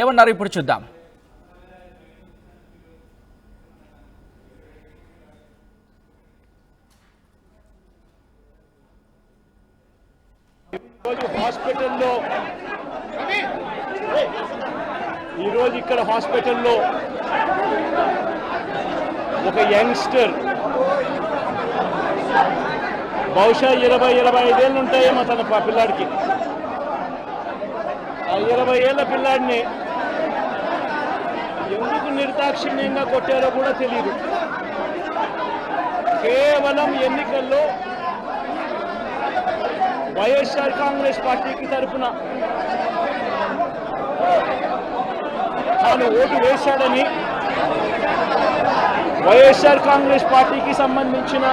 ఏమన్నారు ఇప్పుడు చూద్దాం. ఈరోజు ఇక్కడ హాస్పిటల్లో ఒక యంగ్స్టర్ బహుశా 20-25 ఏళ్ళు ఉంటాయేమో తన పిల్లాడికి. ఆ 20 ఏళ్ళ పిల్లాడిని ఎందుకు నిర్దాక్షిణ్యంగా కొట్టారో కూడా తెలియదు. కేవలం ఎన్నికల్లో వైఎస్ఆర్ కాంగ్రెస్ పార్టీకి తరఫున తాను ఓటు వేశాడని వైఎస్ఆర్ కాంగ్రెస్ పార్టీకి సంబంధించిన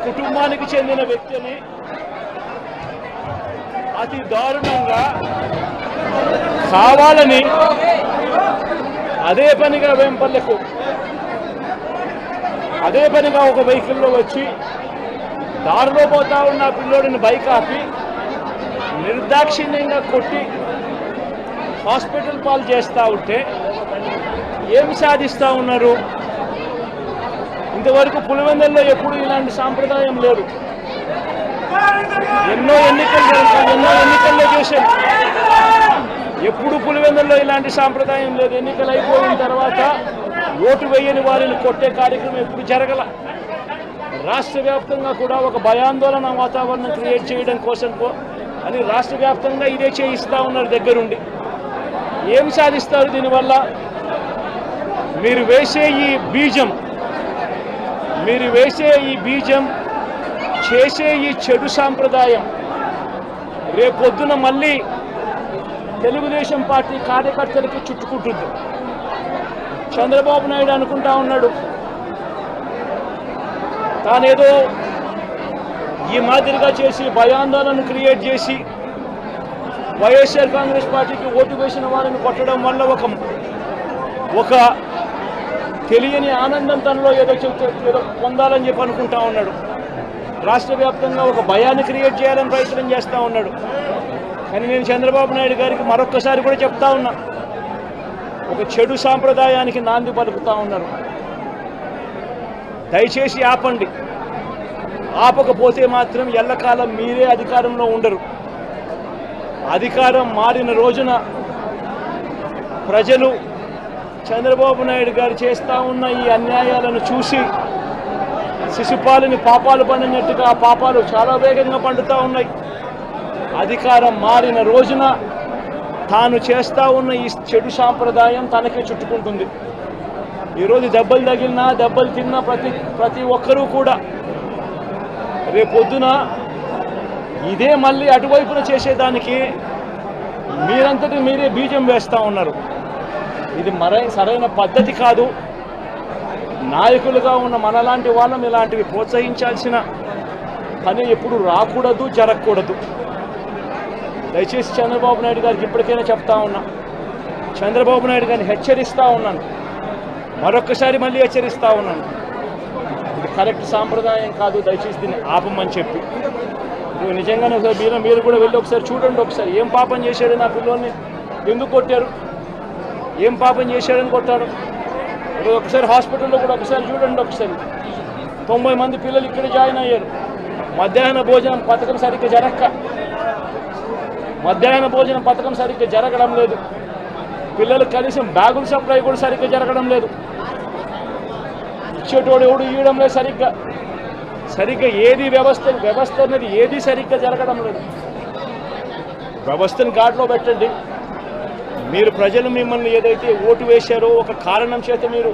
కుటుంబానికి చెందిన వ్యక్తిని అతి దారుణంగా కావాలని అదే పనిగా వేంపల్లకు అదే పనిగా ఒక వెహికల్లో వచ్చి దారిలో పోతా ఉన్న పిల్లోడిని బైక్ ఆపి నిర్దాక్షిణ్యంగా కొట్టి హాస్పిటల్ పాలు చేస్తూ ఉంటే ఏమి సాధిస్తూ ఉన్నారు? ఇంతవరకు పులివెందుల్లో ఎప్పుడు ఇలాంటి సాంప్రదాయం లేదు. ఎన్నో ఎన్నికల్లో చేశారు, ఎప్పుడు పులివెందుల్లో ఇలాంటి సాంప్రదాయం లేదు. ఎన్నికలు అయిపోయిన తర్వాత ఓటు వేయని వారిని కొట్టే కార్యక్రమం ఎప్పుడు జరగల. రాష్ట్ర వ్యాప్తంగా కూడా ఒక భయాందోళన వాతావరణం క్రియేట్ చేయడం కోసం అని రాష్ట్ర వ్యాప్తంగా ఇదే చేయిస్తూ ఉన్నారు దగ్గరుండి. ఏం సాధిస్తారు దీనివల్ల? మీరు వేసే ఈ బీజం చేసే ఈ చెడు సాంప్రదాయం రేపొద్దున మళ్ళీ తెలుగుదేశం పార్టీ కార్యకర్తలకి చుట్టుకుంటుంది. చంద్రబాబు నాయుడు అనుకుంటా ఉన్నాడు తానేదో ఈ మాదిరిగా చేసి భయాందోళన క్రియేట్ చేసి వైఎస్ఆర్ కాంగ్రెస్ పార్టీకి ఓటు వేసిన వారిని కొట్టడం వల్ల ఒక తెలియని ఆనందం తనలో ఏదో పొందాలని చెప్పి అనుకుంటా ఉన్నాడు. రాష్ట్ర వ్యాప్తంగా ఒక భయాన్ని క్రియేట్ చేయాలని ప్రయత్నం చేస్తూ ఉన్నాడు. కానీ నేను చంద్రబాబు నాయుడు గారికి మరొక్కసారి కూడా చెప్తా ఉన్నా, ఒక చెడు సాంప్రదాయానికి నాంది పలుకుతూ ఉన్నారు. దయచేసి ఆపండి. ఆపకపోతే మాత్రం ఎల్లకాలం మీరే అధికారంలో ఉండరు. అధికారం మారిన రోజున ప్రజలు చంద్రబాబు నాయుడు గారు చేస్తూ ఉన్న ఈ అన్యాయాలను చూసి శిశుపాలని పాపాలు పండినట్టుగా ఆ పాపాలు చాలా వేగంగా పండుతూ ఉన్నాయి. అధికారం మారిన రోజున తాను చేస్తూ ఉన్న ఈ చెడు సాంప్రదాయం తనకే చుట్టుకుంటుంది. ఈరోజు దెబ్బలు తగిలినా దెబ్బలు తిన్నా ప్రతి ఒక్కరూ కూడా రేపొద్దున ఇదే మళ్ళీ అటువైపున చేసేదానికి మీరంతటి మీరే బీజం వేస్తూ ఉన్నారు. ఇది సరైన పద్ధతి కాదు. నాయకులుగా ఉన్న మనలాంటి వాళ్ళం ఇలాంటివి ప్రోత్సహించాల్సిన పని ఎప్పుడు రాకూడదు, జరగకూడదు. దయచేసి చంద్రబాబు నాయుడు గారికి ఇప్పటికైనా చెప్తా ఉన్నా, చంద్రబాబు నాయుడు గారిని హెచ్చరిస్తూ ఉన్నాను, మరొక్కసారి మళ్ళీ హెచ్చరిస్తూ ఉన్నాను, ఇది కరెక్ట్ సాంప్రదాయం కాదు, దయచేసి దీన్ని ఆపమని చెప్పి. నిజంగానే మీరు కూడా వెళ్ళి ఒకసారి చూడండి. ఒకసారి ఏం పాపం చేశాడు నా పిల్లోని, ఎందుకు కొట్టారు, ఏం పాపం చేశాడని కొట్టారు. ఒకసారి హాస్పిటల్లో కూడా ఒకసారి చూడండి. ఒకసారి 90 మంది పిల్లలు ఇక్కడ జాయిన్ అయ్యారు. మధ్యాహ్న భోజనం పథకం సరిగ్గా జరగడం లేదు. పిల్లలు కనీసం బ్యాగుల సప్లై కూడా సరిగ్గా జరగడం లేదు. ఇచ్చేటోడు ఎవడు ఇవ్వడం లేదు సరిగ్గా ఏది వ్యవస్థ అనేది ఏది సరిగ్గా జరగడం లేదు. వ్యవస్థను గాడిలో పెట్టండి. మీరు ప్రజలు మిమ్మల్ని ఏదైతే ఓటు వేశారో ఒక కారణం చేత మీరు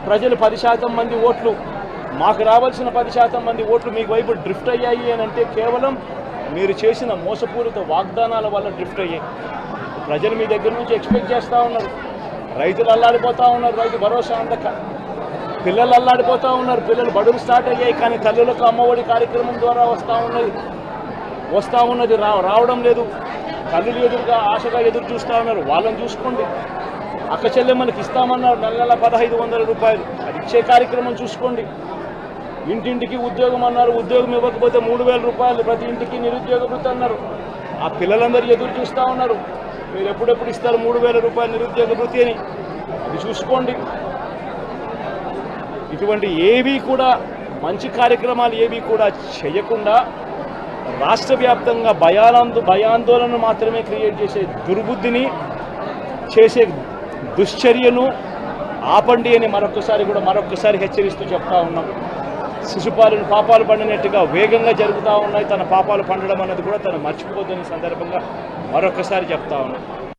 ప్రజలు 10% మంది ఓట్లు, మాకు రావాల్సిన 10% మంది ఓట్లు మీకు వైపు డ్రిఫ్ట్ అయ్యాయి అని అంటే కేవలం మీరు చేసిన మోసపూరిత వాగ్దానాల వల్ల డ్రిఫ్ట్ అయ్యాయి. ప్రజలు మీ దగ్గర నుంచి ఎక్స్పెక్ట్ చేస్తూ ఉన్నారు. రైతులు అల్లాడిపోతూ ఉన్నారు, రైతు భరోసా అందక. పిల్లలు అల్లాడిపోతూ ఉన్నారు, పిల్లలు బడులు స్టార్ట్ అయ్యాయి, కానీ తల్లులకు అమ్మఒడి కార్యక్రమం ద్వారా వస్తూ ఉన్నది రావడం లేదు. తల్లులు ఎదురుగా ఆశగా ఎదురు చూస్తూ ఉన్నారు. వాళ్ళని చూసుకోండి. అక్క చెల్లెమ్మలకి ఇస్తామన్నారు నెల 1500 రూపాయలు, అది ఇచ్చే కార్యక్రమం చూసుకోండి. ఇంటింటికి ఉద్యోగం అన్నారు, ఉద్యోగం ఇవ్వకపోతే 3000 రూపాయలు ప్రతి ఇంటికి నిరుద్యోగ వృత్తి అన్నారు. ఆ పిల్లలందరూ ఎదురు చూస్తూ ఉన్నారు. మీరు ఎప్పుడెప్పుడు ఇస్తారు 3,000 రూపాయల నిరుద్యోగ భృతి అని అది చూసుకోండి. ఇటువంటి ఏవి కూడా మంచి కార్యక్రమాలు ఏవి కూడా చేయకుండా రాష్ట్ర వ్యాప్తంగా భయాందోళన మాత్రమే క్రియేట్ చేసే దుర్బుద్ధిని చేసే దుశ్చర్యను ఆపండి అని మరొక్కసారి హెచ్చరిస్తూ చెప్తా ఉన్నాం. శిశుపాలను పాపాలు పండినట్టుగా వేగంగా జరుగుతూ ఉన్నాయి. తన పాపాలు పండడం అన్నది కూడా తను మర్చిపోదని సందర్భంగా మరొకసారి చెప్తా ఉన్నాం.